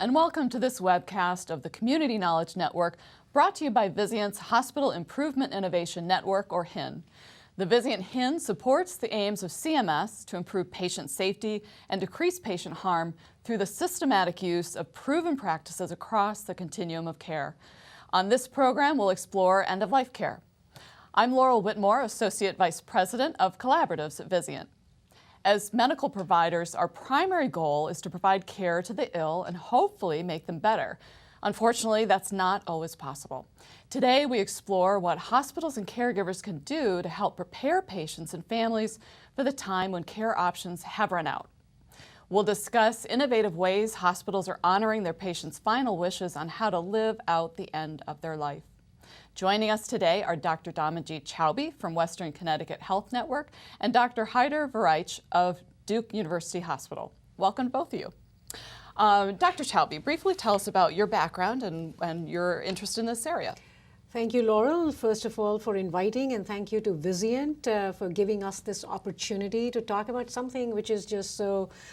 and welcome to this webcast of the Community Knowledge Network, brought to you by Vizient's Hospital Improvement Innovation Network, or HIIN. The Vizient HIIN supports the aims of CMS to improve patient safety and decrease patient harm through the systematic use of proven practices across the continuum of care. On this program, we'll explore end-of-life care. I'm Laurel Whitmore, Associate Vice President of Collaboratives at Vizient. As medical providers, our primary goal is to provide care to the ill and hopefully make them better. Unfortunately, that's not always possible. Today, we explore what hospitals and caregivers can do to help prepare patients and families for the time when care options have run out. We'll discuss innovative ways hospitals are honoring their patients' final wishes on how to live out the end of their life. Joining us today are Dr. Damanjeet Chaubey from Western Connecticut Health Network and Dr. Haider Warraich of Duke University Hospital. Welcome to both of you. Dr. Chaubey, briefly tell us about your background and your interest in this area. Thank you, Laurel, first of all, for inviting, and thank you to Vizient for giving us this opportunity to talk about something which is just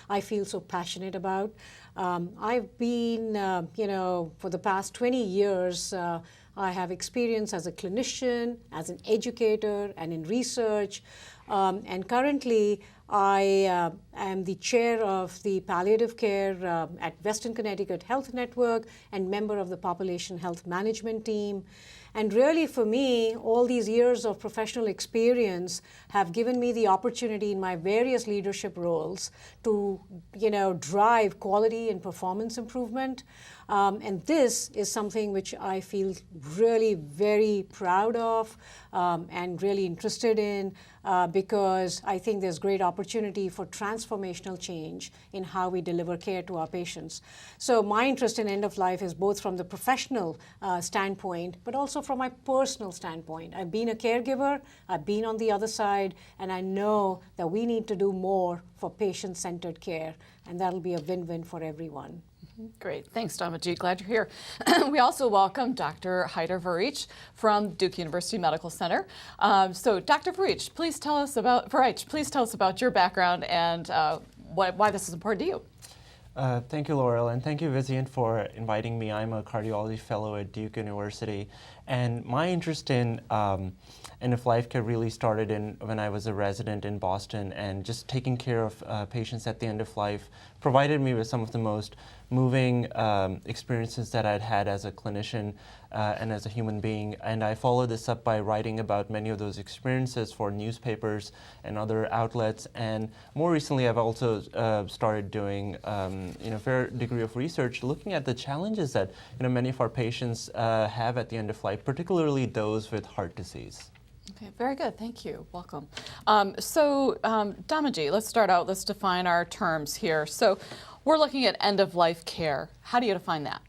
I feel so passionate about. I've been, for the past 20 years, I have experience as a clinician, as an educator, and in research. And currently, I am the chair of the Palliative Care at Western Connecticut Health Network and member of the Population Health Management team. And really, for me, all these years of professional experience have given me the opportunity in my various leadership roles to, drive quality and performance improvement. And this is something which I feel really very proud of and really interested in because I think there's great opportunity for transformational change in how we deliver care to our patients. So my interest in end of life is both from the professional standpoint, but also from my personal standpoint. I've been a caregiver, I've been on the other side, and I know that we need to do more for patient-centered care, and that'll be a win-win for everyone. Great. Thanks, Damanjeet. Glad you're here. We also welcome Dr. Haider Warraich from Duke University Medical Center. So, Dr. Warraich, please tell us about your background and why this is important to you. Thank you, Laurel, and thank you, Vizient, for inviting me. I'm a cardiology fellow at Duke University, and my interest in end-of-life care really started when I was a resident in Boston, and just taking care of patients at the end of life provided me with some of the most moving experiences that I'd had as a clinician and as a human being. And I followed this up by writing about many of those experiences for newspapers and other outlets. And more recently, I've also started doing a fair degree of research looking at the challenges that many of our patients have at the end of life, particularly those with heart disease. Okay, very good. Thank you. Welcome. Damanjeet, let's start out. Let's define our terms here. So we're looking at end-of-life care. How do you define that?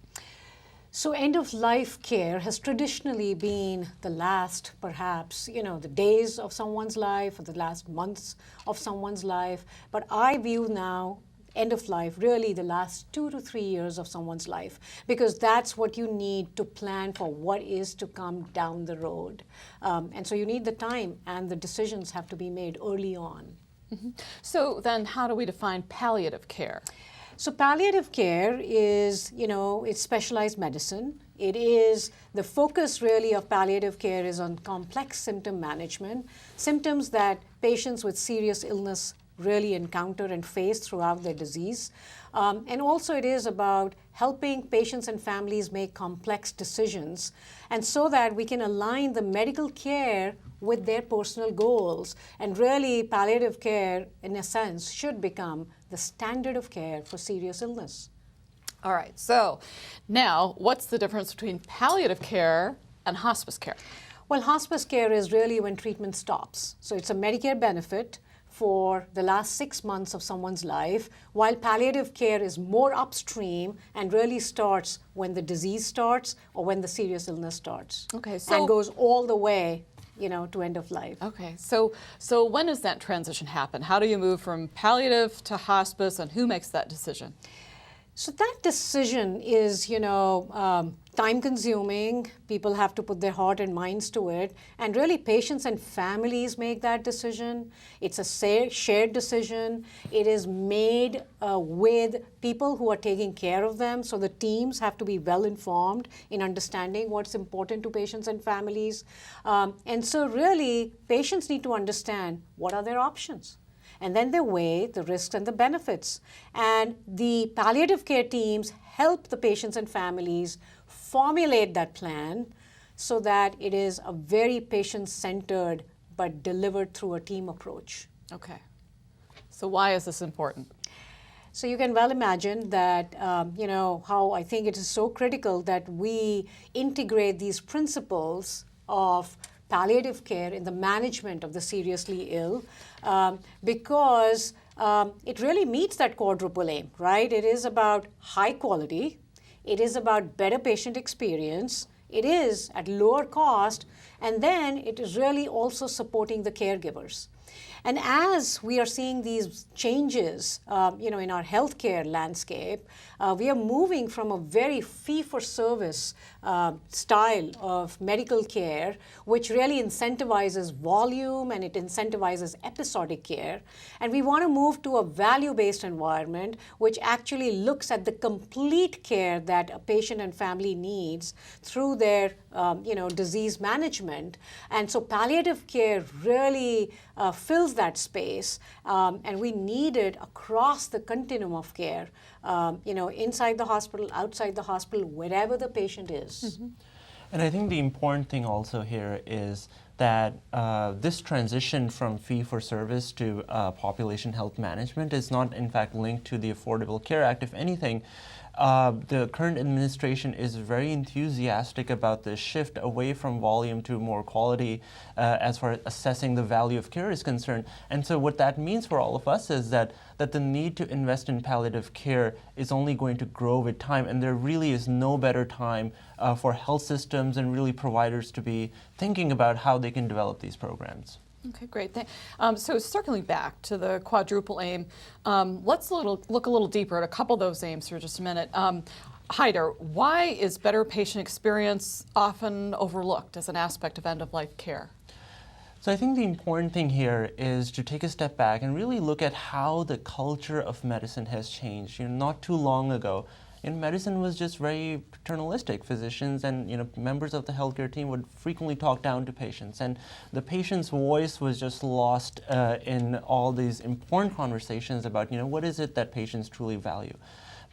So end-of-life care has traditionally been the last, perhaps, the days of someone's life or the last months of someone's life. But I view now end of life really the last 2 to 3 years of someone's life, because that's what you need to plan for what is to come down the road. And so you need the time, and the decisions have to be made early on. Mm-hmm. So then how do we define palliative care? So palliative care is, it's specialized medicine. It is, the focus really of palliative care is on complex symptom management, symptoms that patients with serious illness really encounter and face throughout their disease. And also it is about helping patients and families make complex decisions, and so that we can align the medical care with their personal goals. And really, palliative care, in a sense, should become the standard of care for serious illness. All right, so now what's the difference between palliative care and hospice care? Well, hospice care is really when treatment stops. So it's a Medicare benefit for the last 6 months of someone's life, while palliative care is more upstream and really starts when the disease starts or when the serious illness starts. Okay, so and goes all the way, to end of life. Okay, so when does that transition happen? How do you move from palliative to hospice, and who makes that decision? So that decision is, time-consuming. People have to put their heart and minds to it. And really, patients and families make that decision. It's a shared decision. It is made with people who are taking care of them. So the teams have to be well-informed in understanding what's important to patients and families. And so really, patients need to understand what are their options. And then they weigh the risks and the benefits. And the palliative care teams help the patients and families formulate that plan so that it is a very patient-centered but delivered through a team approach. Okay. So why is this important? So you can well imagine that, how I think it is so critical that we integrate these principles of palliative care in the management of the seriously ill, because it really meets that quadruple aim, right? It is about high quality, it is about better patient experience, it is at lower cost, and then it is really also supporting the caregivers. And as we are seeing these changes, in our healthcare landscape, we are moving from a very fee-for-service style of medical care, which really incentivizes volume and it incentivizes episodic care. And we want to move to a value-based environment, which actually looks at the complete care that a patient and family needs through their, disease management. And so palliative care really fills that space, and we need it across the continuum of care, inside the hospital, outside the hospital, wherever the patient is. Mm-hmm. And I think the important thing also here is that this transition from fee-for-service to population health management is not in fact linked to the Affordable Care Act. If anything, the current administration is very enthusiastic about the shift away from volume to more quality as far as assessing the value of care is concerned. And so what that means for all of us is that the need to invest in palliative care is only going to grow with time, and there really is no better time for health systems and really providers to be thinking about how they can develop these programs. Okay, great. So circling back to the quadruple aim, let's look a little deeper at a couple of those aims for just a minute. Haider, why is better patient experience often overlooked as an aspect of end-of-life care? So I think the important thing here is to take a step back and really look at how the culture of medicine has changed. Not too long ago, medicine was just very paternalistic. Physicians and members of the healthcare team would frequently talk down to patients, and the patient's voice was just lost in all these important conversations about what is it that patients truly value.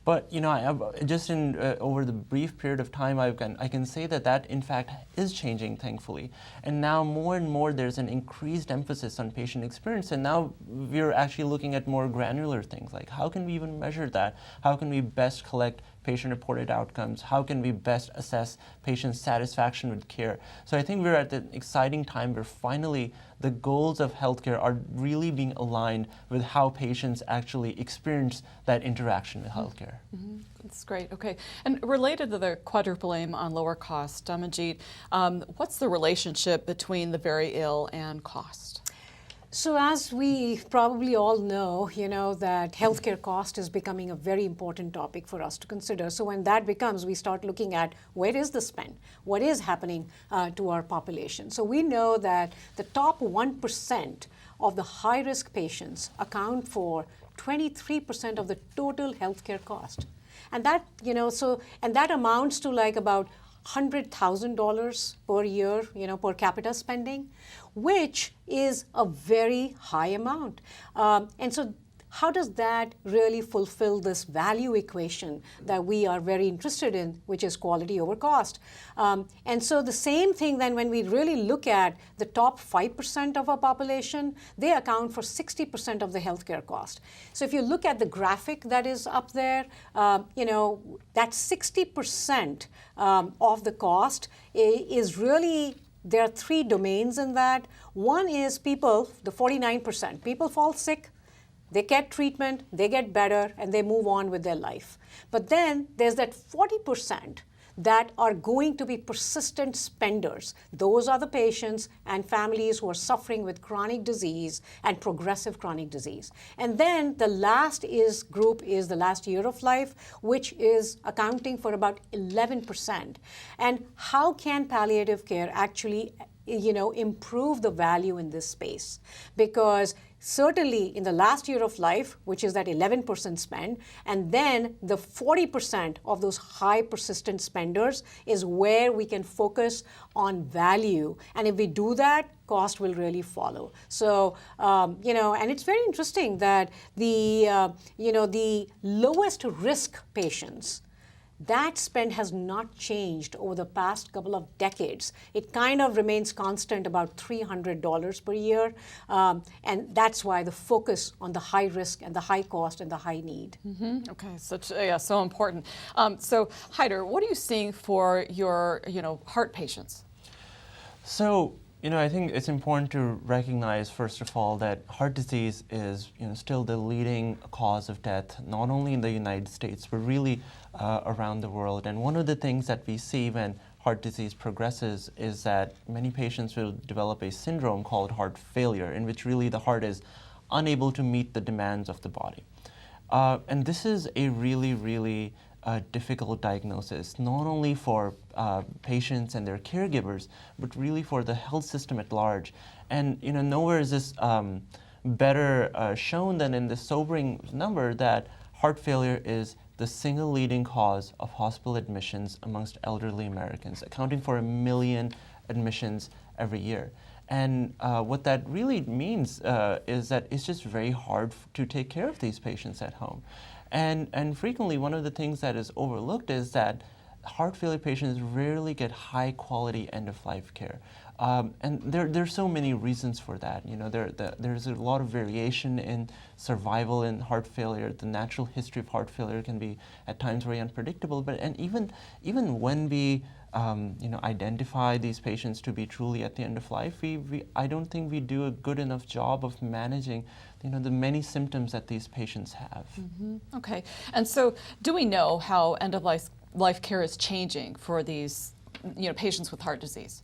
But over the brief period of time, I can say that in fact is changing, thankfully. And now more and more there's an increased emphasis on patient experience, and now we're actually looking at more granular things like how can we even measure that? How can we best collect patient-reported outcomes? How can we best assess patient satisfaction with care? So I think we're at an exciting time where finally the goals of healthcare are really being aligned with how patients actually experience that interaction with healthcare. Mm-hmm. That's great. Okay. And related to the quadruple aim on lower cost, Damanjeet, what's the relationship between the very ill and cost? So as we probably all know, that healthcare cost is becoming a very important topic for us to consider. So when that becomes, we start looking at where is the spend? What is happening to our population? So we know that the top 1% of the high-risk patients account for 23% of the total healthcare cost. And that, and that amounts to like about $100,000 per year, per capita spending, which is a very high amount. And so how does that really fulfill this value equation that we are very interested in, which is quality over cost? And so the same thing then when we really look at the top 5% of our population, they account for 60% of the healthcare cost. So if you look at the graphic that is up there, that 60% of the cost is really, there are three domains in that. One is people, the 49%. People fall sick, they get treatment, they get better, and they move on with their life. But then there's that 40% that are going to be persistent spenders. Those are the patients and families who are suffering with chronic disease and progressive chronic disease. And then the last group is the last year of life, which is accounting for about 11%. And how can palliative care actually improve the value in this space? Because certainly in the last year of life, which is that 11% spend, and then the 40% of those high persistent spenders is where we can focus on value. And if we do that, cost will really follow. So, and it's very interesting that the lowest risk patients, that spend has not changed over the past couple of decades. It kind of remains constant, about $300 per year. And that's why the focus on the high risk and the high cost and the high need. Mm-hmm. Okay, so important. So Haider, what are you seeing for your heart patients? So, I think it's important to recognize, first of all, that heart disease is still the leading cause of death, not only in the United States, but really around the world. And one of the things that we see when heart disease progresses is that many patients will develop a syndrome called heart failure, in which really the heart is unable to meet the demands of the body. And this is a really, really difficult diagnosis, not only for patients and their caregivers, but really for the health system at large. And nowhere is this better shown than in the sobering number that heart failure is the single leading cause of hospital admissions amongst elderly Americans, accounting for 1 million admissions every year. And what that really means is that it's just very hard to take care of these patients at home. And frequently, one of the things that is overlooked is that heart failure patients rarely get high quality end-of-life care. And there's so many reasons for that. There's a lot of variation in survival in heart failure. The natural history of heart failure can be at times very unpredictable. And even when we identify these patients to be truly at the end of life, I don't think we do a good enough job of managing the many symptoms that these patients have. Mm-hmm. Okay, and so do we know how end-of-life care is changing for these patients with heart disease?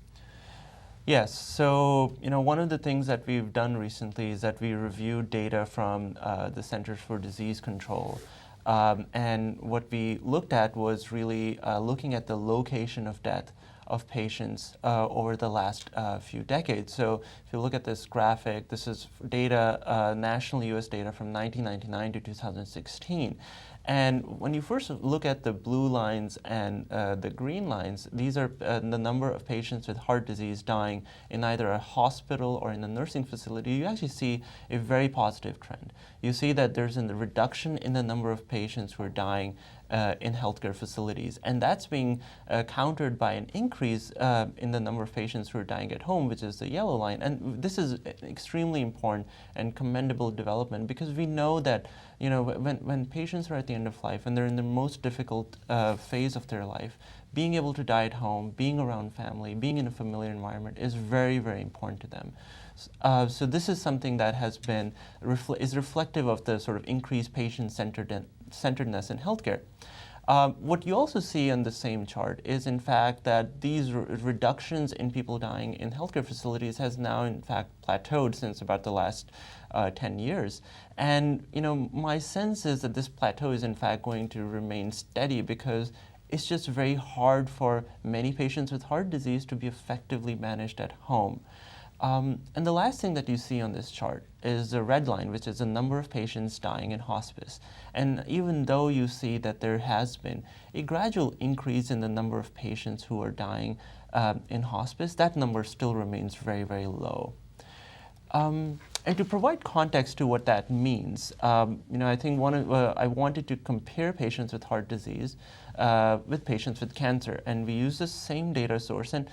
Yes, so one of the things that we've done recently is that we reviewed data from the Centers for Disease Control. And what we looked at was really looking at the location of death of patients over the last few decades. So if you look at this graphic, this is data, national US data from 1999 to 2016. And when you first look at the blue lines and the green lines, these are the number of patients with heart disease dying in either a hospital or in a nursing facility. You actually see a very positive trend. You see that there's a reduction in the number of patients who are dying in healthcare facilities. And that's being countered by an increase in the number of patients who are dying at home, which is the yellow line. And this is extremely important and commendable development, because we know that when patients are at the end of life and they're in the most difficult phase of their life, being able to die at home, being around family, being in a familiar environment is very, very important to them. So this is something that has been is reflective of the sort of increased patient-centeredness in healthcare. What you also see on the same chart is, in fact, that these reductions in people dying in healthcare facilities has now, in fact, plateaued since about the last 10 years. And, my sense is that this plateau is, in fact, going to remain steady, because it's just very hard for many patients with heart disease to be effectively managed at home. And the last thing that you see on this chart is the red line, which is the number of patients dying in hospice. And even though you see that there has been a gradual increase in the number of patients who are dying in hospice, that number still remains very, very low. And to provide context to what that means, I think I wanted to compare patients with heart disease with patients with cancer, and we use the same data source. And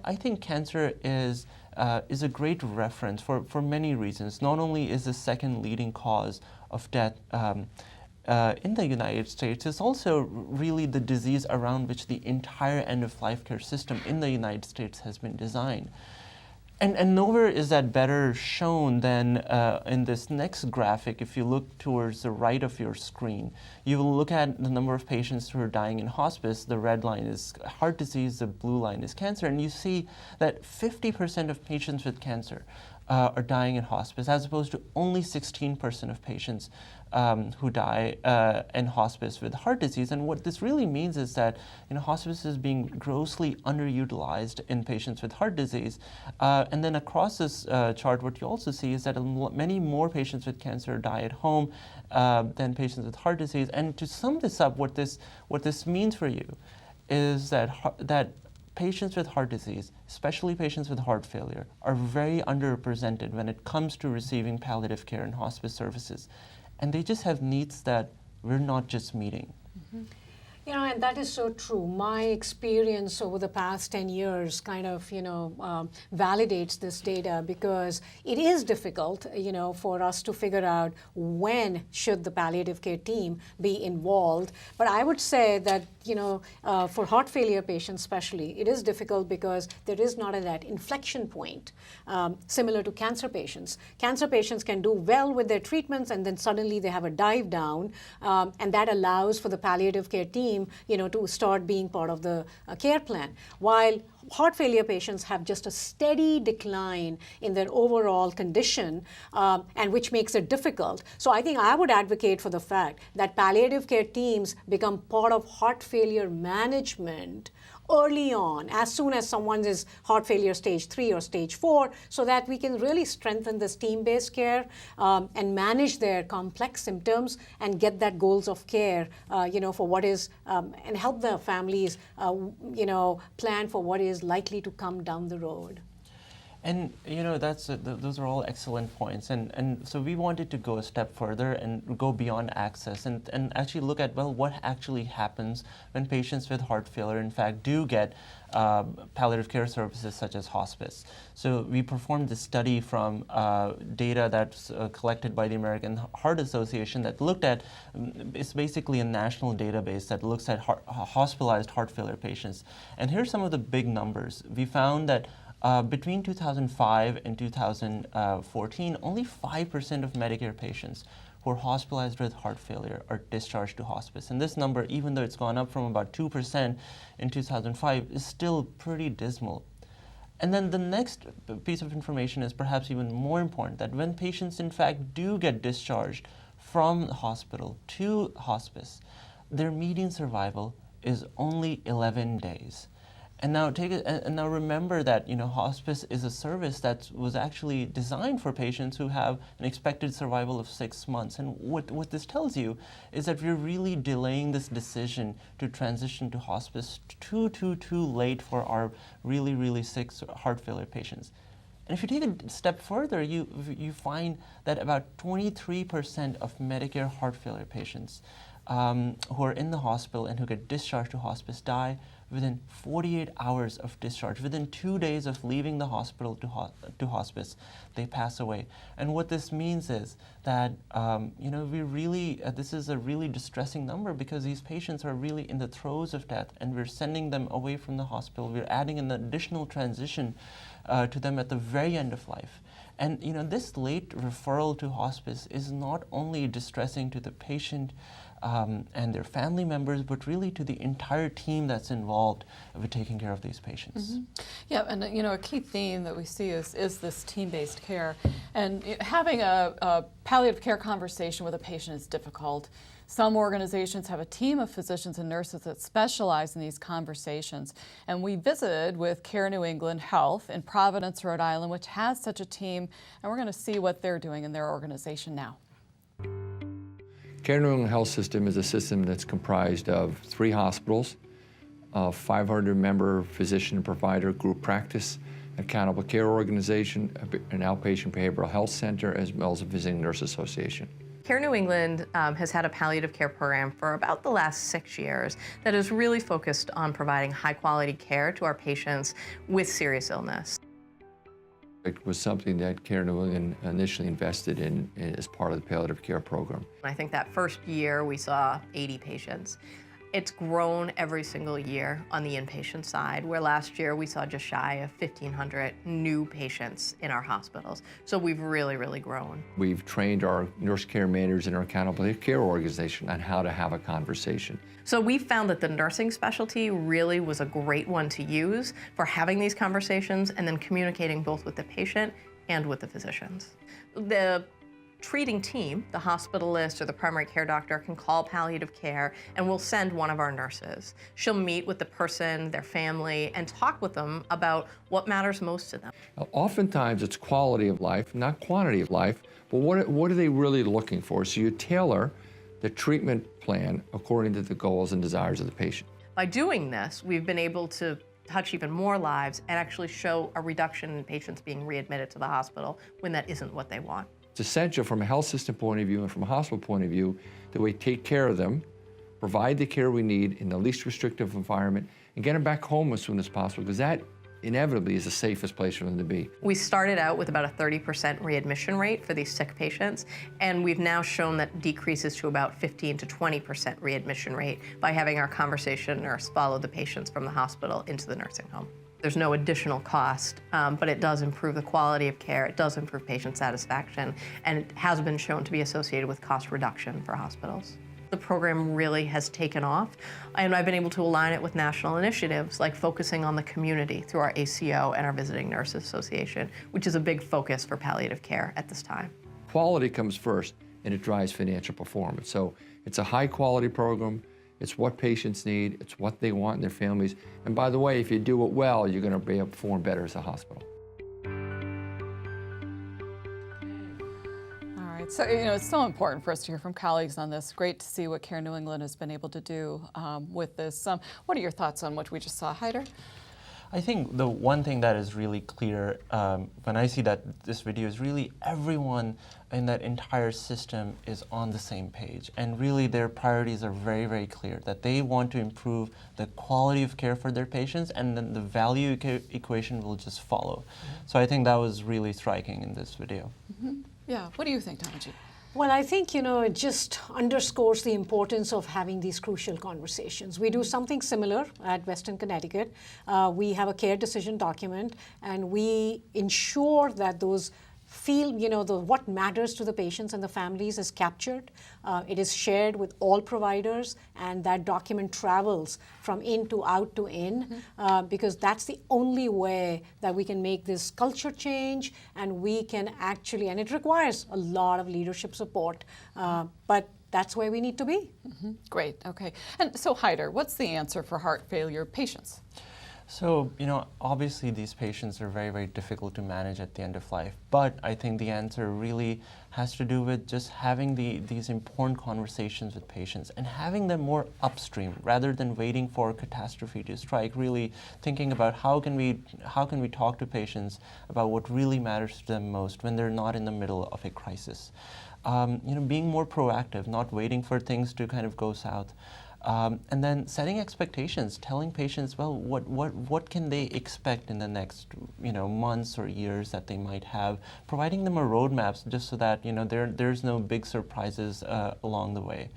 I think cancer is a great reference for many reasons. Not only is the second leading cause of death in the United States, it's also really the disease around which the entire end-of-life care system in the United States has been designed. And nowhere is that better shown than in this next graphic. If you look towards the right of your screen, you will look at the number of patients who are dying in hospice. The red line is heart disease, the blue line is cancer, and you see that 50% of patients with cancer are dying in hospice, as opposed to only 16% of patients who die in hospice with heart disease. And what this really means is that hospice is being grossly underutilized in patients with heart disease. And then across this chart, what you also see is that many more patients with cancer die at home than patients with heart disease. And to sum this up, what this means for you is that patients with heart disease, especially patients with heart failure, are very underrepresented when it comes to receiving palliative care and hospice services. And they just have needs that we're not just meeting. Mm-hmm. And that is so true. My experience over the past 10 years kind of, validates this data, because it is difficult, for us to figure out when should the palliative care team be involved. But I would say that, for heart failure patients especially, it is difficult because there is not that inflection point, similar to cancer patients. Cancer patients can do well with their treatments, and then suddenly they have a dive down, and that allows for the palliative care team to start being part of the care plan. While heart failure patients have just a steady decline in their overall condition, and which makes it difficult. So I think I would advocate for the fact that palliative care teams become part of heart failure management early on, as soon as someone is heart failure stage 3 or stage 4, so that we can really strengthen this team-based care and manage their complex symptoms and get that goals of care, for what is, and help the families, plan for what is likely to come down the road. And those are all excellent points, and so we wanted to go a step further and go beyond access and actually look at, well, what actually happens when patients with heart failure in fact do get palliative care services such as hospice. So we performed this study from data that's collected by the American Heart Association that looked at, it's basically a national database that looks at hospitalized heart failure patients. And here's some of the big numbers. We found that between 2005 and 2014, only 5% of Medicare patients who are hospitalized with heart failure are discharged to hospice. And this number, even though it's gone up from about 2% in 2005, is still pretty dismal. And then the next piece of information is perhaps even more important, that when patients in fact do get discharged from the hospital to hospice, their median survival is only 11 days. And now remember that hospice is a service that was actually designed for patients who have an expected survival of 6 months. And what this tells you is that we're really delaying this decision to transition to hospice too late for our really, really sick heart failure patients. And if you take a step further, you find that about 23% of Medicare heart failure patients who are in the hospital and who get discharged to hospice die within 48 hours of discharge. Within 2 days of leaving the hospital to hospice, they pass away. And what this means is that this is a really distressing number, because these patients are really in the throes of death, and we're sending them away from the hospital. We're adding an additional transition to them at the very end of life. And this late referral to hospice is not only distressing to the patient and their family members, but really to the entire team that's involved with taking care of these patients. Mm-hmm. Yeah, and a key theme that we see is this team-based care. And having a palliative care conversation with a patient is difficult. Some organizations have a team of physicians and nurses that specialize in these conversations. And we visited with Care New England Health in Providence, Rhode Island, which has such a team. And we're going to see what they're doing in their organization now. Care New England Health System is a system that's comprised of 3 hospitals, a 500-member physician and provider group practice, accountable care organization, an outpatient behavioral health center, as well as a visiting nurse association. Care New England has had a palliative care program for about the last 6 years that is really focused on providing high-quality care to our patients with serious illness. It was something that Care New England initially invested in as part of the palliative care program. I think that first year we saw 80 patients. It's grown every single year on the inpatient side, where last year we saw just shy of 1,500 new patients in our hospitals. So we've really, really grown. We've trained our nurse care managers in our accountable care organization on how to have a conversation. So we found that the nursing specialty really was a great one to use for having these conversations and then communicating both with the patient and with the physicians. The treating team, the hospitalist or the primary care doctor, can call palliative care and we'll send one of our nurses. She'll meet with the person, their family, and talk with them about what matters most to them. Oftentimes it's quality of life, not quantity of life, but what are they really looking for? So you tailor the treatment plan according to the goals and desires of the patient. By doing this, we've been able to touch even more lives and actually show a reduction in patients being readmitted to the hospital when that isn't what they want. It's essential from a health system point of view and from a hospital point of view that we take care of them, provide the care we need in the least restrictive environment, and get them back home as soon as possible, because that inevitably is the safest place for them to be. We started out with about a 30% readmission rate for these sick patients, and we've now shown that decreases to about 15 to 20% readmission rate by having our conversation nurse follow the patients from the hospital into the nursing home. There's no additional cost, but it does improve the quality of care, it does improve patient satisfaction, and it has been shown to be associated with cost reduction for hospitals. The program really has taken off, and I've been able to align it with national initiatives like focusing on the community through our ACO and our Visiting Nurses Association, which is a big focus for palliative care at this time. Quality comes first, and it drives financial performance. So it's a high-quality program. It's what patients need. It's what they want in their families. And by the way, if you do it well, you're going to be able to perform better as a hospital. So, it's so important for us to hear from colleagues on this. Great to see what Care New England has been able to do with this. What are your thoughts on what we just saw, Haider? I think the one thing that is really clear when I see that this video is really everyone in that entire system is on the same page. And really their priorities are very, very clear, that they want to improve the quality of care for their patients, and then the value equation will just follow. So I think that was really striking in this video. Mm-hmm. Yeah, what do you think, Damanjeet? Well, I think, it just underscores the importance of having these crucial conversations. We do something similar at Western Connecticut. We have a care decision document, and we ensure that those what matters to the patients and the families is captured. It is shared with all providers, and that document travels from in to out to in, because that's the only way that we can make this culture change, and we can actually, and it requires a lot of leadership support, but that's where we need to be. Mm-hmm. Great, okay. And so Haider, what's the answer for heart failure patients? So, obviously these patients are very, very difficult to manage at the end of life, but I think the answer really has to do with just having these important conversations with patients and having them more upstream rather than waiting for catastrophe to strike, really thinking about how can we talk to patients about what really matters to them most when they're not in the middle of a crisis. Being more proactive, not waiting for things to kind of go south. And then setting expectations, telling patients, well, what can they expect in the next, months or years that they might have, providing them a roadmap just so that, there's no big surprises along the way.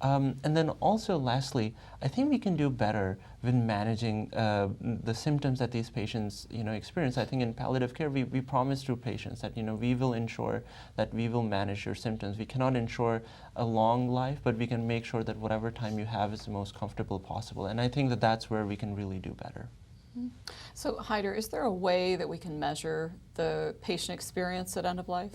And then also, lastly, I think we can do better with managing the symptoms that these patients, experience. I think in palliative care, we promise to patients that, we will ensure that we will manage your symptoms. We cannot ensure a long life, but we can make sure that whatever time you have is the most comfortable possible. And I think that that's where we can really do better. Mm-hmm. So, Haider, is there a way that we can measure the patient experience at end of life?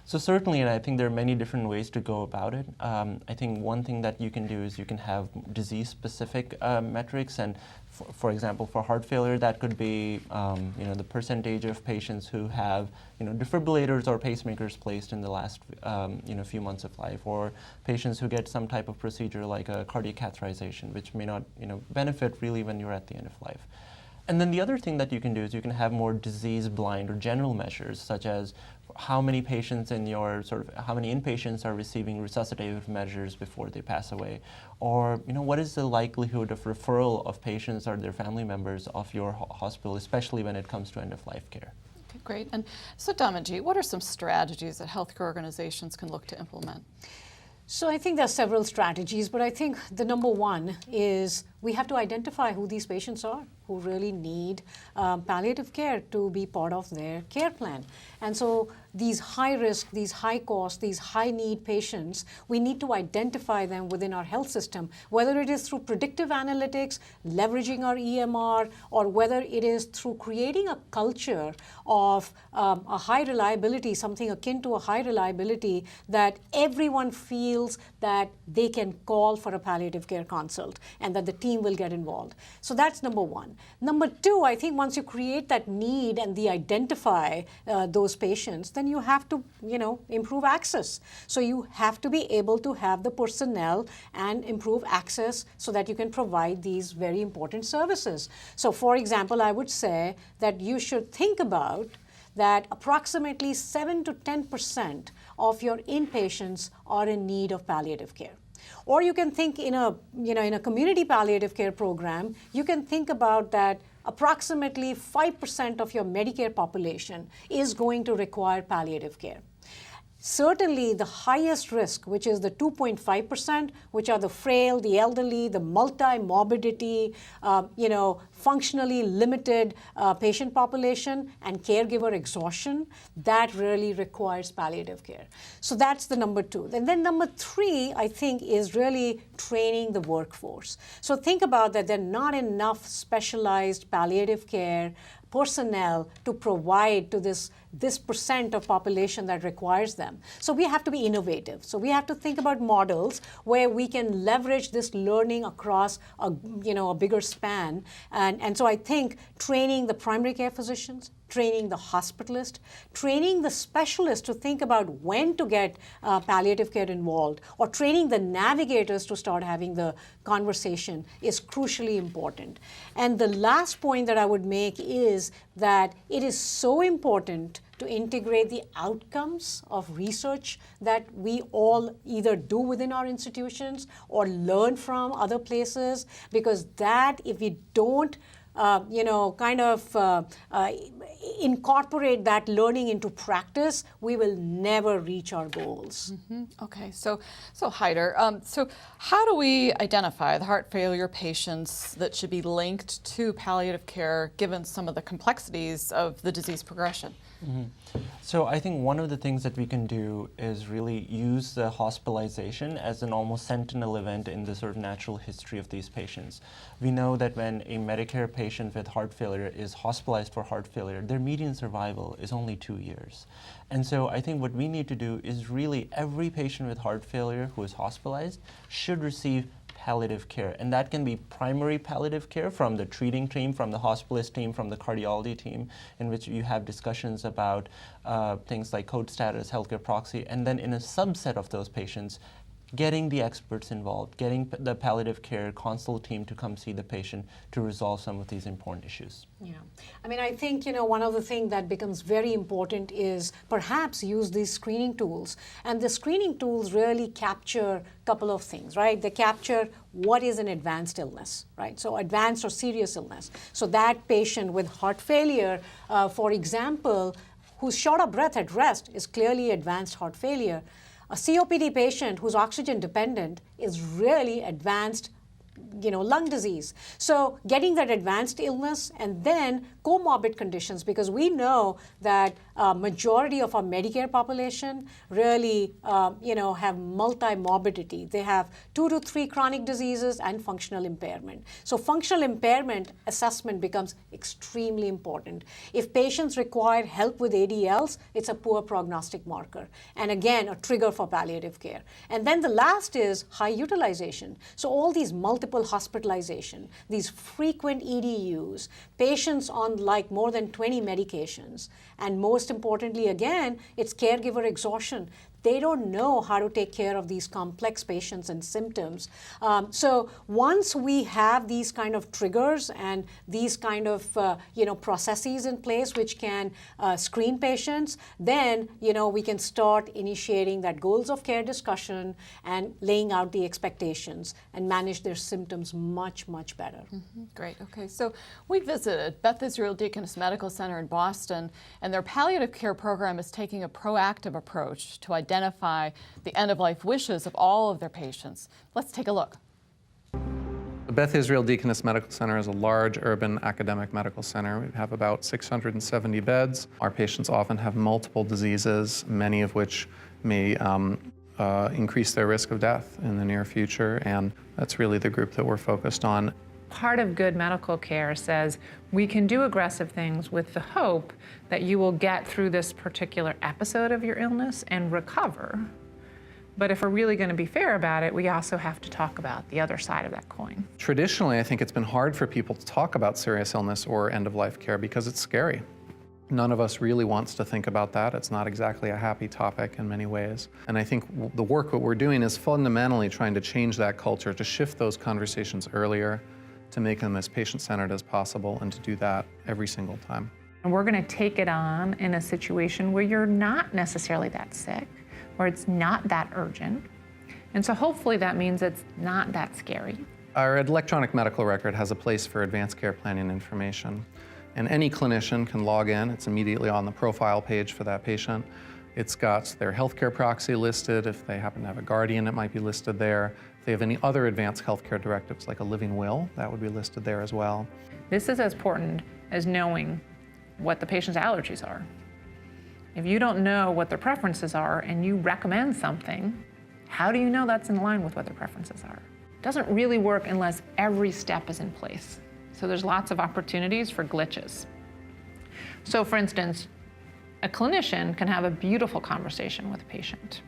So certainly, and I think there are many different ways to go about it. I think one thing that you can do is you can have disease-specific metrics, and for example, for heart failure, that could be the percentage of patients who have defibrillators or pacemakers placed in the last few months of life, or patients who get some type of procedure like a cardiac catheterization, which may not benefit really when you're at the end of life. And then the other thing that you can do is you can have more disease-blind or general measures, such as how many patients in your how many inpatients are receiving resuscitative measures before they pass away, or what is the likelihood of referral of patients or their family members of your hospital, especially when it comes to end-of-life care. Okay, great. And so, Damanjeet, what are some strategies that healthcare organizations can look to implement? So I think there are several strategies, but I think the number one is we have to identify who these patients are who really need palliative care to be part of their care plan. And so these high risk, these high cost, these high need patients, we need to identify them within our health system, whether it is through predictive analytics, leveraging our EMR, or whether it is through creating a culture of a high reliability, something akin to a high reliability, that everyone feels that they can call for a palliative care consult and that the team will get involved. So that's number one. Number two, I think once you create that need and identify those patients, then you have to, improve access. So you have to be able to have the personnel and improve access so that you can provide these very important services. So for example, I would say that you should think about that approximately 7 to 10% of your inpatients are in need of palliative care. Or you can think in a community palliative care program, you can think about that approximately 5% of your Medicare population is going to require palliative care. Certainly the highest risk, which is the 2.5%, which are the frail, the elderly, the multi-morbidity, functionally limited patient population and caregiver exhaustion, that really requires palliative care. So that's the number two. And then number three, I think, is really training the workforce. So think about that there are not enough specialized palliative care personnel to provide to this percent of population that requires them. So we have to be innovative. So we have to think about models where we can leverage this learning across a bigger span. And so I think training the primary care physicians, training the hospitalist, training the specialist to think about when to get palliative care involved, or training the navigators to start having the conversation is crucially important. And the last point that I would make is that it is so important to integrate the outcomes of research that we all either do within our institutions or learn from other places, because that, if we don't incorporate that learning into practice, we will never reach our goals. Mm-hmm. Okay, so Haider, so how do we identify the heart failure patients that should be linked to palliative care given some of the complexities of the disease progression? Mm-hmm. So I think one of the things that we can do is really use the hospitalization as an almost sentinel event in the sort of natural history of these patients. We know that when a Medicare patient with heart failure is hospitalized for heart failure, their median survival is only 2 years. And so I think what we need to do is really every patient with heart failure who is hospitalized should receive palliative care. And that can be primary palliative care from the treating team, from the hospitalist team, from the cardiology team, in which you have discussions about things like code status, healthcare proxy, and then in a subset of those patients, getting the experts involved, getting the palliative care consult team to come see the patient to resolve some of these important issues. Yeah. I mean, I think, one of the things that becomes very important is perhaps use these screening tools. And the screening tools really capture a couple of things, right? They capture what is an advanced illness, right? So advanced or serious illness. So that patient with heart failure, for example, who's short of breath at rest is clearly advanced heart failure. A COPD patient who's oxygen dependent is really advanced lung disease. So getting that advanced illness and then comorbid conditions, because we know that majority of our Medicare population really, have multi-morbidity. They have 2 to 3 chronic diseases and functional impairment. So functional impairment assessment becomes extremely important. If patients require help with ADLs, it's a poor prognostic marker. And again, a trigger for palliative care. And then the last is high utilization. So all these multiple hospitalization, these frequent EDUs, patients on like more than 20 medications, and most importantly, again, it's caregiver exhaustion. They don't know how to take care of these complex patients and symptoms. So once we have these kind of triggers and these kind of processes in place which can screen patients, then we can start initiating that goals of care discussion and laying out the expectations and manage their symptoms much, much better. Mm-hmm. Great. Okay. So we visited Beth Israel Deaconess Medical Center in Boston, and their palliative care program is taking a proactive approach to identify identify the end-of-life wishes of all of their patients. Let's take a look. The Beth Israel Deaconess Medical Center is a large urban academic medical center. We have about 670 beds. Our patients often have multiple diseases, many of which may increase their risk of death in the near future, and that's really the group that we're focused on. Part of good medical care says we can do aggressive things with the hope that you will get through this particular episode of your illness and recover. But if we're really going to be fair about it, we also have to talk about the other side of that coin. Traditionally, I think it's been hard for people to talk about serious illness or end-of-life care because it's scary. None of us really wants to think about that. It's not exactly a happy topic in many ways. And I think the work that we're doing is fundamentally trying to change that culture, to shift those conversations earlier, to make them as patient-centered as possible, and to do that every single time. And we're going to take it on in a situation where you're not necessarily that sick, where it's not that urgent. And so hopefully that means it's not that scary. Our electronic medical record has a place for advanced care planning information. And any clinician can log in. It's immediately on the profile page for that patient. It's got their healthcare proxy listed. If they happen to have a guardian, it might be listed there. If they have any other advanced healthcare directives like a living will, that would be listed there as well. This is as important as knowing what the patient's allergies are. If you don't know what their preferences are and you recommend something, how do you know that's in line with what their preferences are? It doesn't really work unless every step is in place. So there's lots of opportunities for glitches. So for instance, a clinician can have a beautiful conversation with a patient,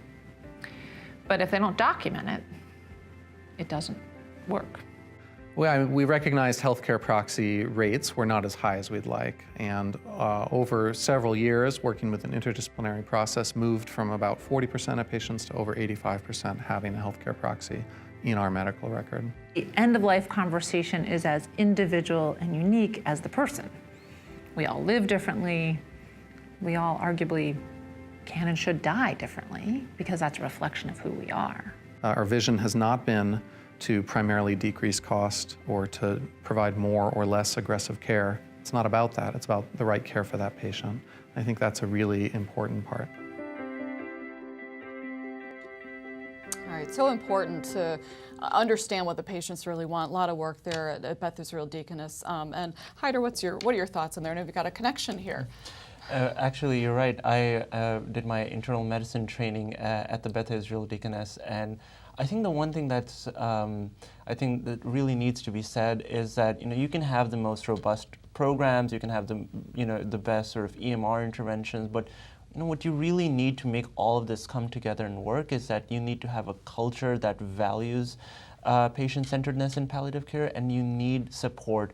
but if they don't document it, it doesn't work. Well, we recognized healthcare proxy rates were not as high as we'd like, and over several years, working with an interdisciplinary process, moved from about 40% of patients to over 85% having a healthcare proxy in our medical record. The end-of-life conversation is as individual and unique as the person. We all live differently. We all arguably can and should die differently because that's a reflection of who we are. Our vision has not been to primarily decrease cost or to provide more or less aggressive care. It's not about that. It's about the right care for that patient. I think that's a really important part. All right, so important to understand what the patients really want. A lot of work there at Beth Israel Deaconess. And Haider, what are your thoughts on there? I know you've got a connection here. Actually, you're right. I did my internal medicine training at the Beth Israel Deaconess, and I think the one thing that's I think that really needs to be said is that you can have the most robust programs, you can have the the best sort of EMR interventions, but what you really need to make all of this come together and work is that you need to have a culture that values patient-centeredness in palliative care, and you need support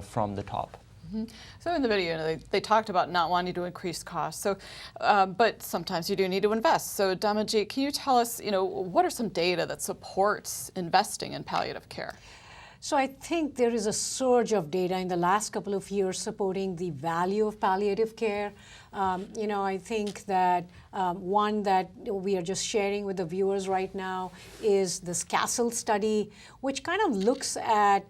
from the top. Mm-hmm. So in the video, they talked about not wanting to increase costs. So, but sometimes you do need to invest. So Damanjeet, can you tell us, what are some data that supports investing in palliative care? So I think there is a surge of data in the last couple of years supporting the value of palliative care. I think that one that we are just sharing with the viewers right now is this CASTLE study, which kind of looks at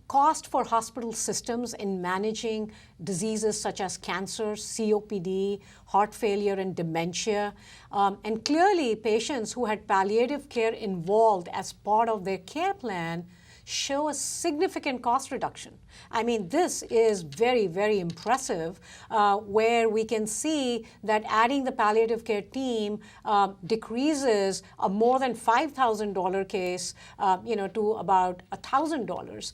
cost for hospital systems in managing diseases such as cancer, COPD, heart failure, and dementia. And clearly, patients who had palliative care involved as part of their care plan show a significant cost reduction. I mean, this is very, very impressive, where we can see that adding the palliative care team decreases a more than $5,000 case, to about $1,000.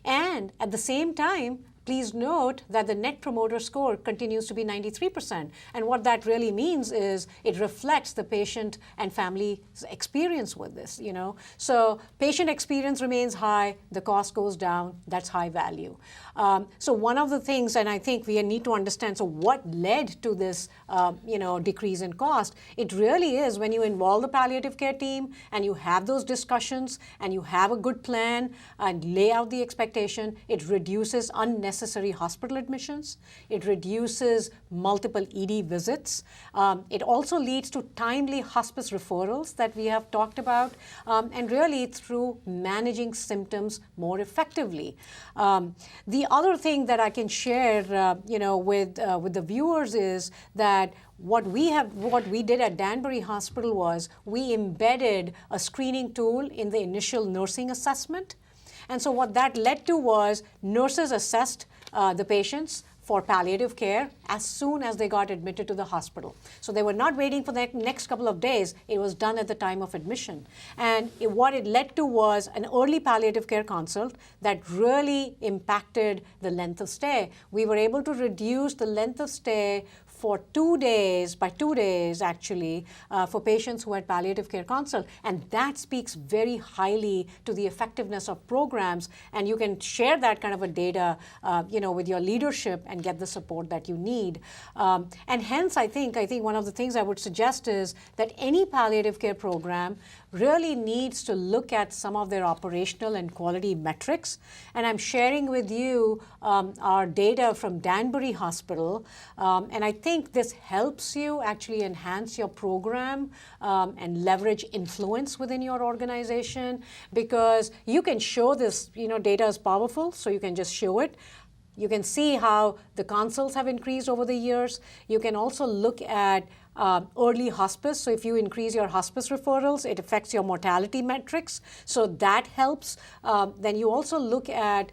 And at the same time, please note that the Net Promoter Score continues to be 93%. And what that really means is it reflects the patient and family's experience with this, So patient experience remains high, the cost goes down, that's high value. So one of the things, and I think we need to understand, so what led to this, decrease in cost? It really is when you involve the palliative care team and you have those discussions and you have a good plan and lay out the expectation, it reduces unnecessary unnecessary hospital admissions. It reduces multiple ED visits. It also leads to timely hospice referrals that we have talked about, and really through managing symptoms more effectively. The other thing that I can share, with the viewers is that what we did at Danbury Hospital was we embedded a screening tool in the initial nursing assessment. And so what that led to was nurses assessed the patients for palliative care as soon as they got admitted to the hospital. So they were not waiting for the next couple of days. It was done at the time of admission. And what it led to was an early palliative care consult that really impacted the length of stay. We were able to reduce the length of stay for 2 days, by 2 days actually, for patients who had palliative care consult. And that speaks very highly to the effectiveness of programs. And you can share that kind of a data, with your leadership and get the support that you need. And hence, I think one of the things I would suggest is that any palliative care program really needs to look at some of their operational and quality metrics. And I'm sharing with you our data from Danbury Hospital. And I think this helps you actually enhance your program and leverage influence within your organization, because you can show this, data is powerful, so you can just show it. You can see how the consults have increased over the years. You can also look at early hospice. So if you increase your hospice referrals, it affects your mortality metrics. So that helps. Then you also look at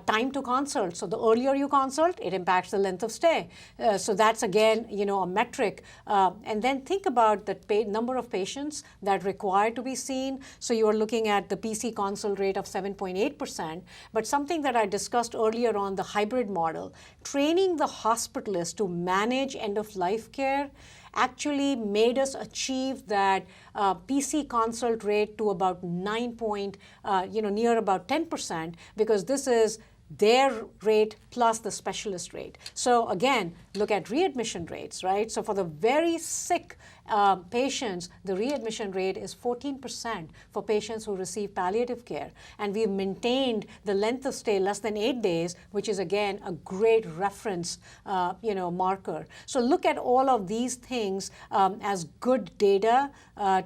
time to consult. So the earlier you consult, it impacts the length of stay. So that's again, a metric. And then think about the number of patients that require to be seen. So you are looking at the PC consult rate of 7.8%. But something that I discussed earlier on, the hybrid model, training the hospitalists to manage end-of-life care actually made us achieve that PC consult rate to about near about 10%, because this is their rate plus the specialist rate. So again, look at readmission rates, right? So for the very sick patients, the readmission rate is 14% for patients who receive palliative care. And we've maintained the length of stay less than 8 days, which is again a great reference marker. So look at all of these things as good data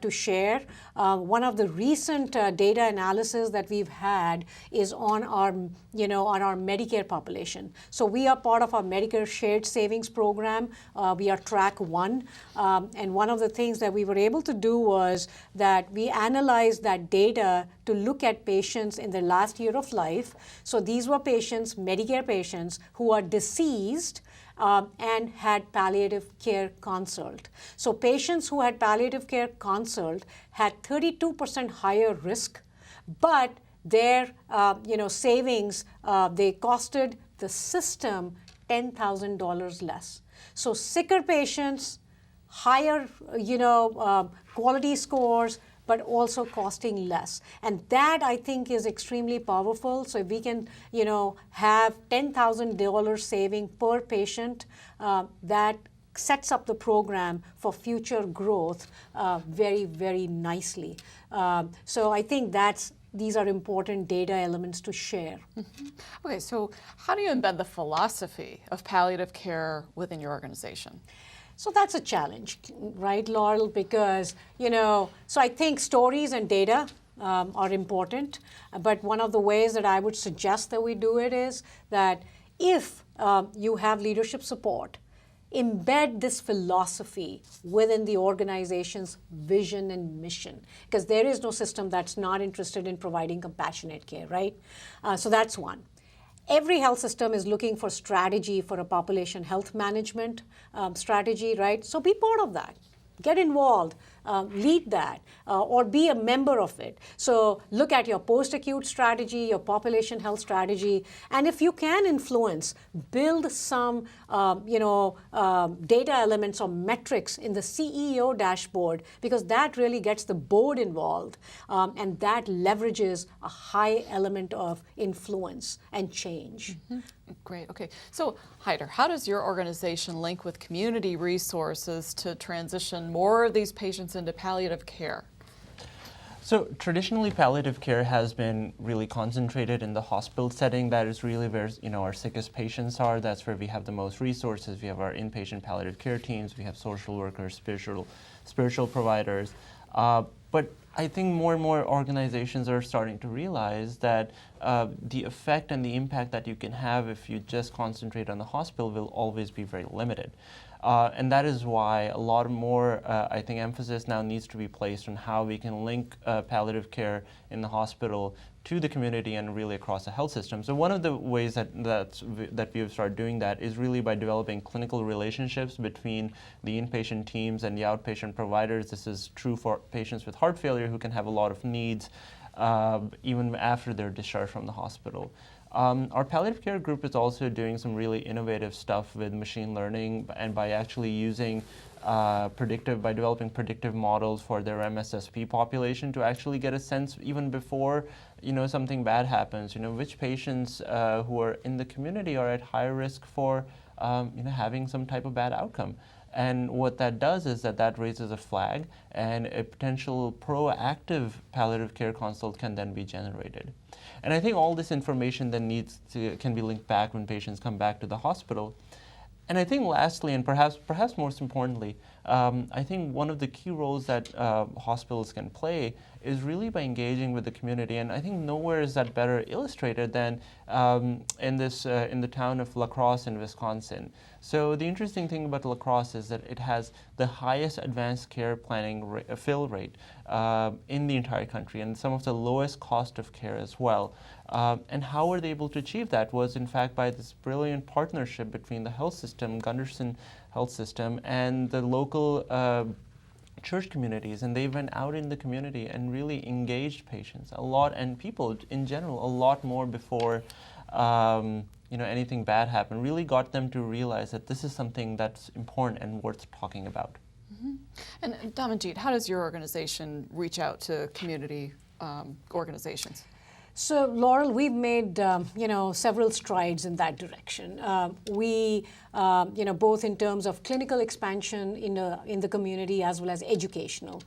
to share. One of the recent data analysis that we've had is on our Medicare population. So we are part of our Medicare Shared Savings Program. We are track 1. And one of the things that we were able to do was that we analyzed that data to look at patients in their last year of life. So these were patients, Medicare patients, who are deceased and had palliative care consult. So patients who had palliative care consult had 32% higher risk, but their savings, they costed the system $10,000 less. So sicker patients, higher quality scores, but also costing less. And that, I think, is extremely powerful. So if we can have $10,000 saving per patient, that sets up the program for future growth very, very nicely. So I think these are important data elements to share. Mm-hmm. Okay, so how do you embed the philosophy of palliative care within your organization? So that's a challenge, right, Laurel? Because, so I think stories and data are important. But one of the ways that I would suggest that we do it is that if you have leadership support, embed this philosophy within the organization's vision and mission, because there is no system that's not interested in providing compassionate care, right? So that's one. Every health system is looking for strategy for a population health management strategy, right? So be part of that. Get involved, lead that, or be a member of it. So look at your post-acute strategy, your population health strategy, and if you can influence, build some data elements or metrics in the CEO dashboard, because that really gets the board involved, and that leverages a high element of influence and change. Mm-hmm. Great. Okay. So, Haider, how does your organization link with community resources to transition more of these patients into palliative care? So traditionally, palliative care has been really concentrated in the hospital setting. That is really where our sickest patients are. That's where we have the most resources. We have our inpatient palliative care teams. We have social workers, spiritual providers. But I think more and more organizations are starting to realize that the effect and the impact that you can have if you just concentrate on the hospital will always be very limited. And that is why a lot more, I think, emphasis now needs to be placed on how we can link palliative care in the hospital to the community and really across the health system. So one of the ways that we have started doing that is really by developing clinical relationships between the inpatient teams and the outpatient providers. This is true for patients with heart failure who can have a lot of needs even after they're discharged from the hospital. Our palliative care group is also doing some really innovative stuff with machine learning and by actually using by developing predictive models for their MSSP population to actually get a sense even before something bad happens, which patients who are in the community are at higher risk for having some type of bad outcome. And what that does is that raises a flag, and a potential proactive palliative care consult can then be generated. And I think all this information then can be linked back when patients come back to the hospital. And I think lastly, and perhaps most importantly, I think one of the key roles that hospitals can play is really by engaging with the community. And I think nowhere is that better illustrated than in the town of La Crosse in Wisconsin. So the interesting thing about La Crosse is that it has the highest advanced care planning fill rate in the entire country and some of the lowest cost of care as well. And how were they able to achieve that was in fact by this brilliant partnership between the health system, Gunderson Health System, and the local church communities, and they went out in the community and really engaged patients a lot and people in general a lot more before anything bad happened. Really got them to realize that this is something that's important and worth talking about. Mm-hmm. And Damanjeet, how does your organization reach out to community organizations? So, Laurel, we've made several strides in that direction. We both in terms of clinical expansion in the community as well as educational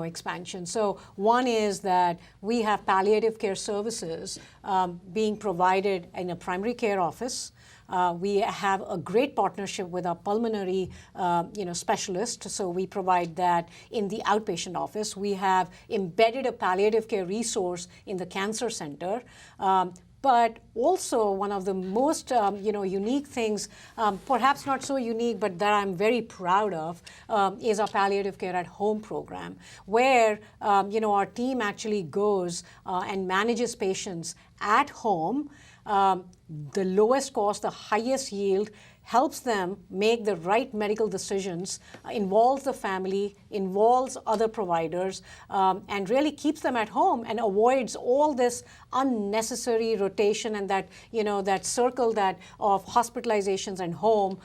expansion. So one is that we have palliative care services being provided in a primary care office. We have a great partnership with our pulmonary, specialist. So we provide that in the outpatient office. We have embedded a palliative care resource in the cancer center. But also one of the most, unique things, perhaps not so unique, but that I'm very proud of, is our palliative care at home program, where, our team actually goes and manages patients at home. The lowest cost, the highest yield, helps them make the right medical decisions, involves the family, involves other providers, and really keeps them at home and avoids all this unnecessary rotation and that circle of hospitalizations and home.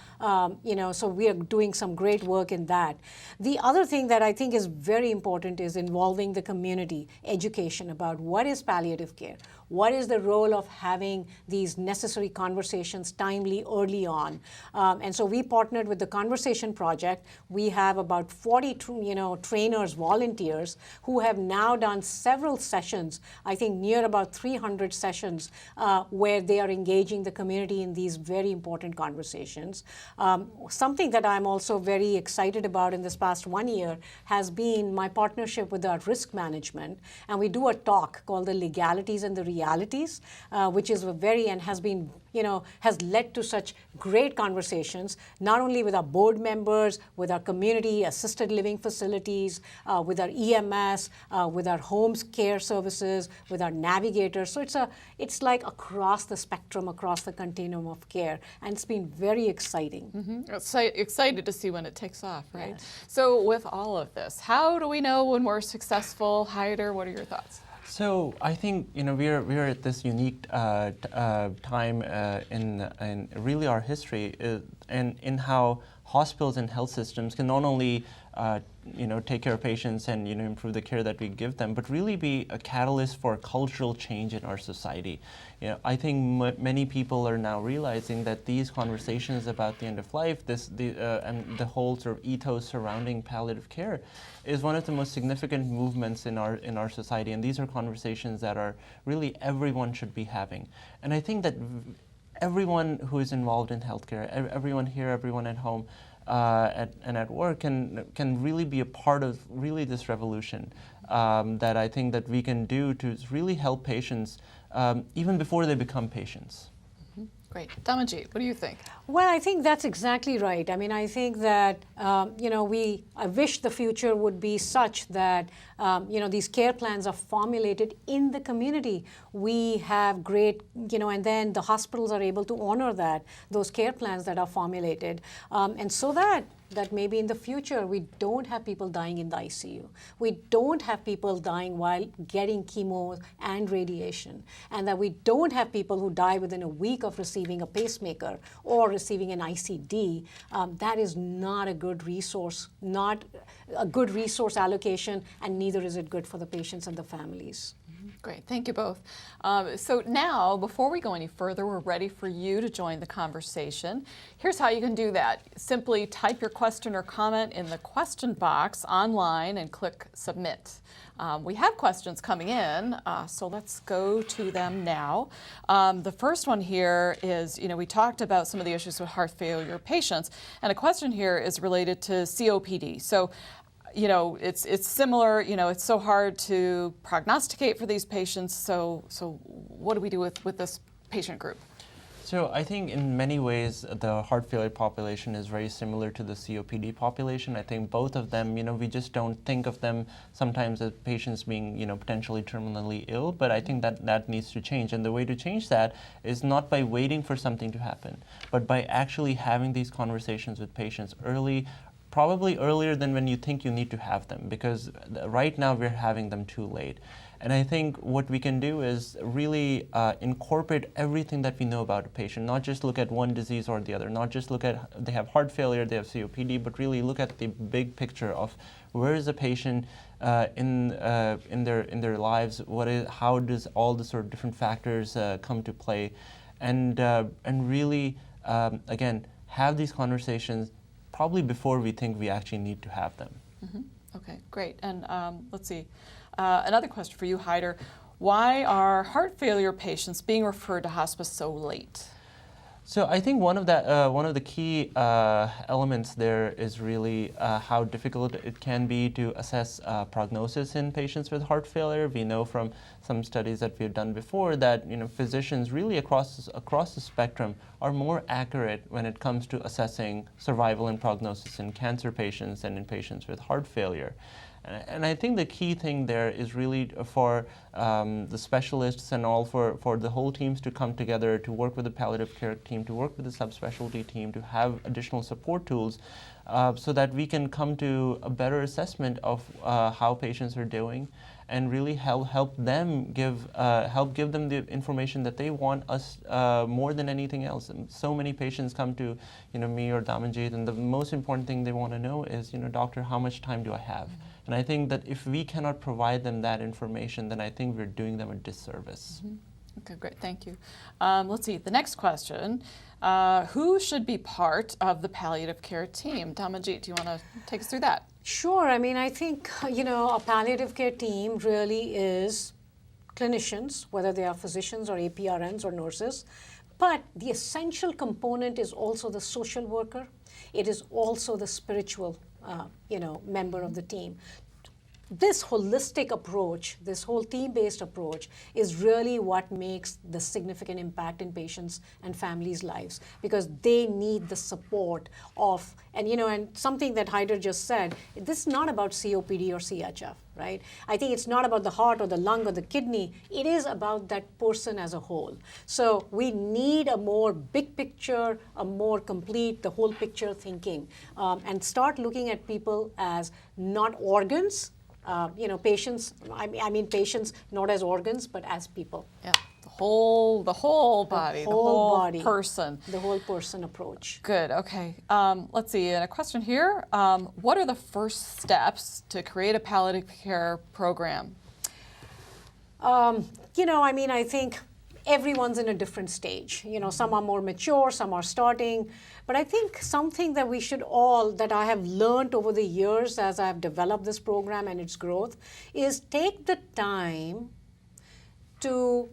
So we are doing some great work in that. The other thing that I think is very important is involving the community, education about what is palliative care. What is the role of having these necessary conversations timely, early on? And so we partnered with the Conversation Project. We have about 40 trainers, volunteers, who have now done several sessions, I think near about 300 sessions, where they are engaging the community in these very important conversations. Something that I'm also very excited about in this past 1 year has been my partnership with our risk management. And we do a talk called The Legalities and the Realities, which is has led to such great conversations, not only with our board members, with our community assisted living facilities, with our EMS, with our homes care services, with our navigators. So it's like across the spectrum, across the continuum of care, and it's been very exciting. Mm-hmm. Excited to see when it takes off, right? Yes. So with all of this, how do we know when we're successful? Haider, what are your thoughts? So I think we're at this unique time in really our history, and in how hospitals and health systems can not only take care of patients and improve the care that we give them, but really be a catalyst for cultural change in our society. I think many people are now realizing that these conversations about the end of life, and the whole sort of ethos surrounding palliative care, is one of the most significant movements in our society, and these are conversations that are really everyone should be having. And I think that everyone who is involved in healthcare, everyone here, everyone at home, and at work can really be a part of really this revolution that I think that we can do to really help patients even before they become patients. Great. Damanjeet, what do you think? Well, I think that's exactly right. I mean, I think that, I wish the future would be such that, these care plans are formulated in the community. We have great, and then the hospitals are able to honor those care plans that are formulated. And so that maybe in the future we don't have people dying in the ICU. We don't have people dying while getting chemo and radiation. And that we don't have people who die within a week of receiving a pacemaker or receiving an ICD. That is not a good resource, not a good resource allocation, and neither is it good for the patients and the families. Great, thank you both. So now, before we go any further, we're ready for you to join the conversation. Here's how you can do that. Simply type your question or comment in the question box online and click submit. We have questions coming in, so let's go to them now. The first one here is, we talked about some of the issues with heart failure patients, and a question here is related to COPD. So, it's similar, it's so hard to prognosticate for these patients, so what do we do with this patient group? So I think in many ways the heart failure population is very similar to the COPD population. I think both of them, we just don't think of them sometimes as patients being, potentially terminally ill, but I think that needs to change. And the way to change that is not by waiting for something to happen, but by actually having these conversations with patients early, probably earlier than when you think you need to have them, because right now we're having them too late. And I think what we can do is really incorporate everything that we know about a patient, not just look at one disease or the other, not just look at they have heart failure, they have COPD, but really look at the big picture of where is a patient in their lives, how does all the sort of different factors come to play, and really again have these conversations probably before we think we actually need to have them. Mm-hmm. Okay, great. And let's see. Another question for you, Haider. Why are heart failure patients being referred to hospice so late? So I think one of the key elements there is really how difficult it can be to assess prognosis in patients with heart failure. We know from some studies that we've done before that physicians really across the spectrum are more accurate when it comes to assessing survival and prognosis in cancer patients and in patients with heart failure. And I think the key thing there is really for the specialists and all for the whole teams to come together, to work with the palliative care team, to work with the subspecialty team, to have additional support tools so that we can come to a better assessment of how patients are doing and really help give them the information that they want us more than anything else. And so many patients come to me or Damanjeet, and the most important thing they want to know is, doctor, how much time do I have? And I think that if we cannot provide them that information, then I think we're doing them a disservice. Mm-hmm. Okay, great, thank you. Let's see, the next question. Who should be part of the palliative care team? Damanjeet, do you want to take us through that? Sure. I mean, I think, a palliative care team really is clinicians, whether they are physicians or APRNs or nurses. But the essential component is also the social worker. It is also the spiritual member of the team. This holistic approach, this whole team-based approach is really what makes the significant impact in patients and families' lives, because they need the support of, and something that Haider just said, this is not about COPD or CHF, right? I think it's not about the heart or the lung or the kidney. It is about that person as a whole. So we need a more big picture, a more complete, the whole picture thinking, and start looking at people as not organs, patients, I mean patients not as organs, but as people. Yeah, the whole body, the whole body, person. the whole person approach. Good. Okay. Let's see. And a question here: what are the first steps to create a palliative care program? I think everyone's in a different stage. Some are more mature, some are starting. But I think something that we should all, that I have learned over the years as I've developed this program and its growth, is take the time to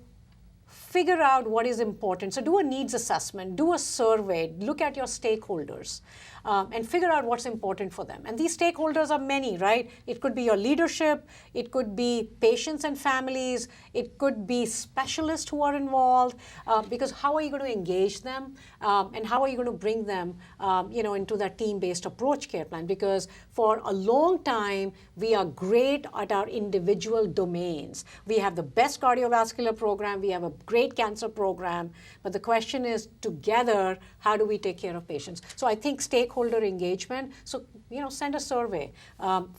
figure out what is important. So do a needs assessment, do a survey, look at your stakeholders, and figure out what's important for them. And these stakeholders are many, right? It could be your leadership, it could be patients and families, it could be specialists who are involved, because how are you going to engage them, and how are you going to bring them into that team-based approach care plan? Because for a long time, we are great at our individual domains. We have the best cardiovascular program, we have a great cancer program, but the question is, together, how do we take care of patients? So I think stakeholder engagement, so send a survey,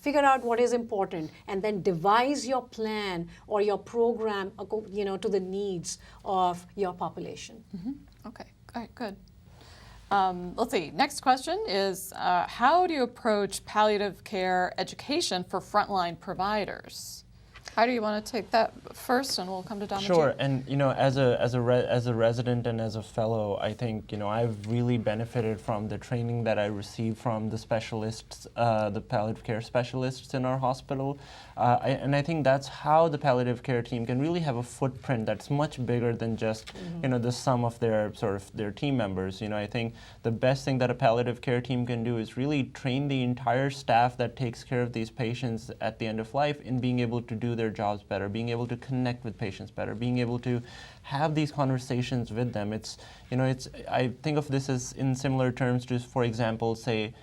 figure out what is important, and then devise your plan or your program to the needs of your population. Mm-hmm. Okay, all right, good. Let's see, next question is, how do you approach palliative care education for frontline providers? How do you want to take that first, and we'll come to Damanjeet? Sure, and as a resident and as a fellow, I think I've really benefited from the training that I received from the specialists, the palliative care specialists in our hospital, and I think that's how the palliative care team can really have a footprint that's much bigger than just the sum of their team members. I think the best thing that a palliative care team can do is really train the entire staff that takes care of these patients at the end of life in being able to do their jobs better, being able to connect with patients better, being able to have these conversations with them. I think of this as in similar terms to, for example, say,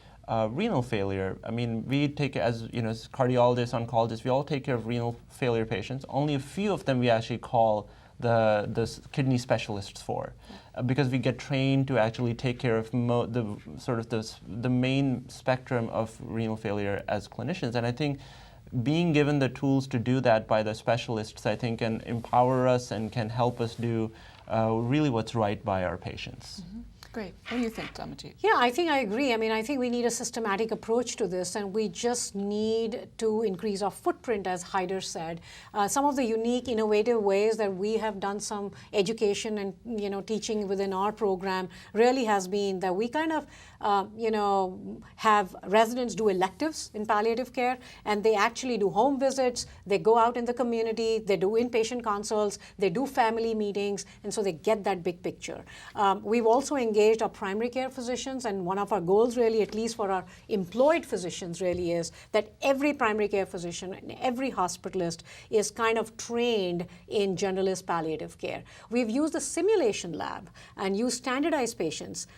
renal failure. I mean, we take, as cardiologists, oncologists, we all take care of renal failure patients. Only a few of them we actually call the kidney specialists for, because we get trained to actually take care of the main spectrum of renal failure as clinicians. And I think being given the tools to do that by the specialists, I think, can empower us and can help us do really what's right by our patients. Mm-hmm. Great. What do you think, Damanjeet? Yeah, I think I agree. I think we need a systematic approach to this, and we just need to increase our footprint, as Haider said. Some of the unique, innovative ways that we have done some education and teaching within our program really has been that we kind of have residents do electives in palliative care, and they actually do home visits, they go out in the community, they do inpatient consults, they do family meetings, and so they get that big picture. We've also engaged our primary care physicians, and one of our goals really, at least for our employed physicians, really is that every primary care physician and every hospitalist is kind of trained in generalist palliative care. We've used the simulation lab and used standardized patients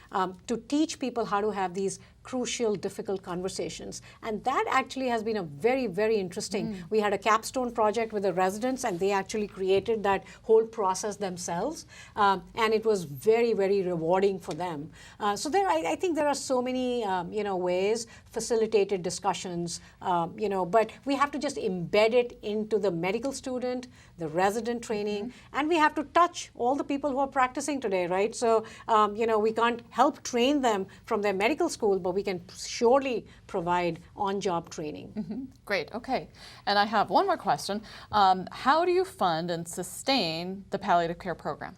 to teach people how to have these crucial, difficult conversations. And that actually has been a very, very interesting. We had a capstone project with the residents, and they actually created that whole process themselves. And it was very, very rewarding for them. So I think there are so many, ways, facilitated discussions, but we have to just embed it into the medical student, the resident training, and we have to touch all the people who are practicing today, right? So, we can't help train them from their medical school, but we can surely provide on-job training. Mm-hmm. Great, okay. And I have one more question. How do you fund and sustain the palliative care program?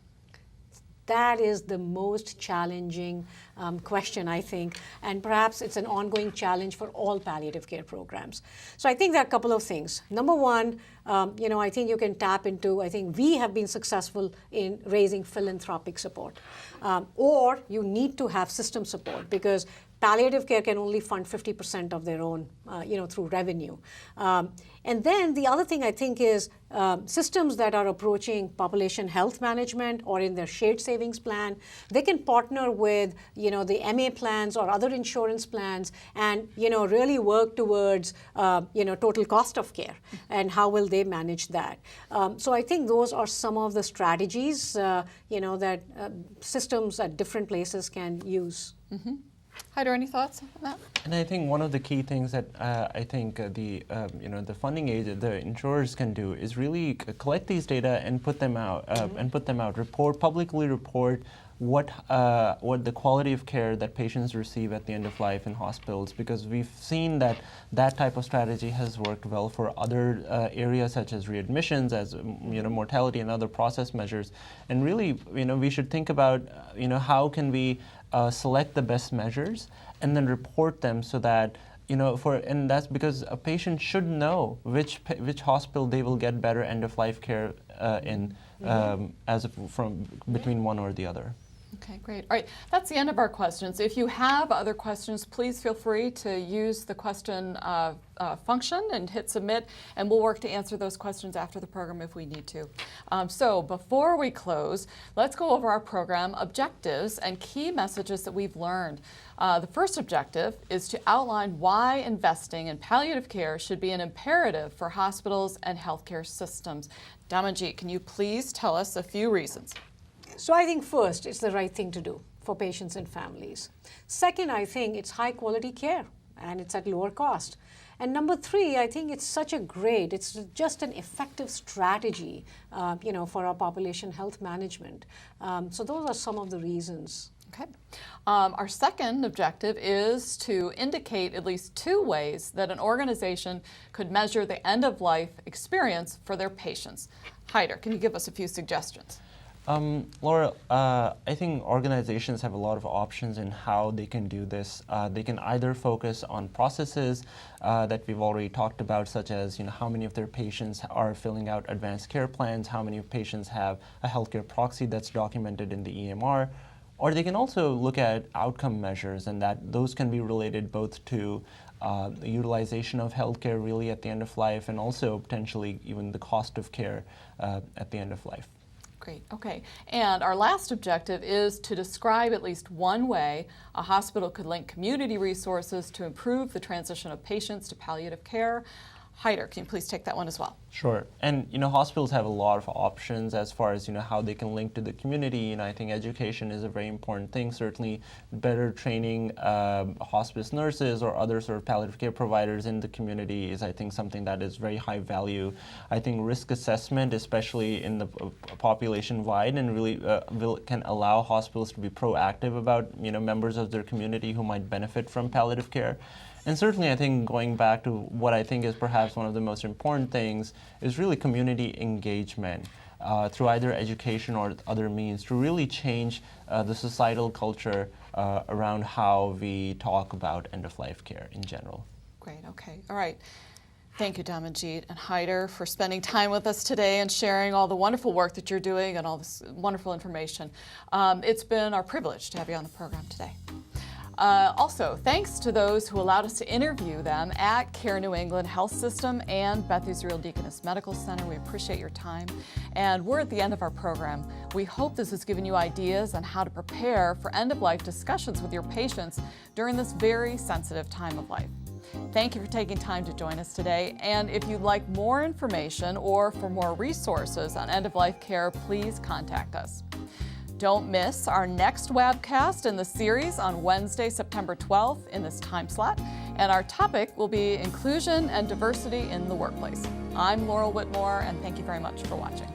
That is the most challenging question, I think, and perhaps it's an ongoing challenge for all palliative care programs. So I think there are a couple of things. Number one, I think you can tap into, I think we have been successful in raising philanthropic support, or you need to have system support, because palliative care can only fund 50% of their own, through revenue. And then the other thing I think is systems that are approaching population health management or in their shared savings plan, they can partner with, the MA plans or other insurance plans and, really work towards, total cost of care and how will they manage that. So I think those are some of the strategies, that systems at different places can use. Mm-hmm. Haider, any thoughts on that? And I think one of the key things that I think the funding aid, the insurers can do is really collect these data and put them out publicly report what the quality of care that patients receive at the end of life in hospitals, because we've seen that that type of strategy has worked well for other areas such as readmissions, as mortality and other process measures. And really, we should think about how can we select the best measures and then report them so that and that's because a patient should know which hospital they will get better end of life care in from between one or the other. Okay, great. All right, that's the end of our questions. If you have other questions, please feel free to use the question function and hit submit, and we'll work to answer those questions after the program if we need to. So before we close, let's go over our program objectives and key messages that we've learned. The first objective is to outline why investing in palliative care should be an imperative for hospitals and healthcare systems. Damanjeet, can you please tell us a few reasons? So I think first, it's the right thing to do for patients and families. Second, I think it's high quality care and it's at lower cost. And number three, I think it's just an effective strategy, for our population health management. So those are some of the reasons. Okay. Our second objective is to indicate at least 2 ways that an organization could measure the end-of-life experience for their patients. Haider, can you give us a few suggestions? Laura, I think organizations have a lot of options in how they can do this. They can either focus on processes that we've already talked about, such as how many of their patients are filling out advanced care plans, how many patients have a healthcare proxy that's documented in the EMR, or they can also look at outcome measures, and that those can be related both to the utilization of healthcare really at the end of life, and also potentially even the cost of care at the end of life. Great, okay. And our last objective is to describe at least one way a hospital could link community resources to improve the transition of patients to palliative care. Haider, can you please take that one as well? Sure. And hospitals have a lot of options as far as how they can link to the community. I think education is a very important thing. Certainly, better training hospice nurses or other sort of palliative care providers in the community is, I think, something that is very high value. I think risk assessment, especially in the population wide, and really can allow hospitals to be proactive about members of their community who might benefit from palliative care. And certainly, I think going back to what I think is perhaps one of the most important things is really community engagement through either education or other means to really change the societal culture around how we talk about end-of-life care in general. Great, okay, all right. Thank you, Damanjeet and Haider, for spending time with us today and sharing all the wonderful work that you're doing and all this wonderful information. It's been our privilege to have you on the program today. Also, thanks to those who allowed us to interview them at Care New England Health System and Beth Israel Deaconess Medical Center. We appreciate your time. And we're at the end of our program. We hope this has given you ideas on how to prepare for end-of-life discussions with your patients during this very sensitive time of life. Thank you for taking time to join us today. And if you'd like more information or for more resources on end-of-life care, please contact us. Don't miss our next webcast in the series on Wednesday, September 12th in this time slot. And our topic will be inclusion and diversity in the workplace. I'm Laurel Whitmore, and thank you very much for watching.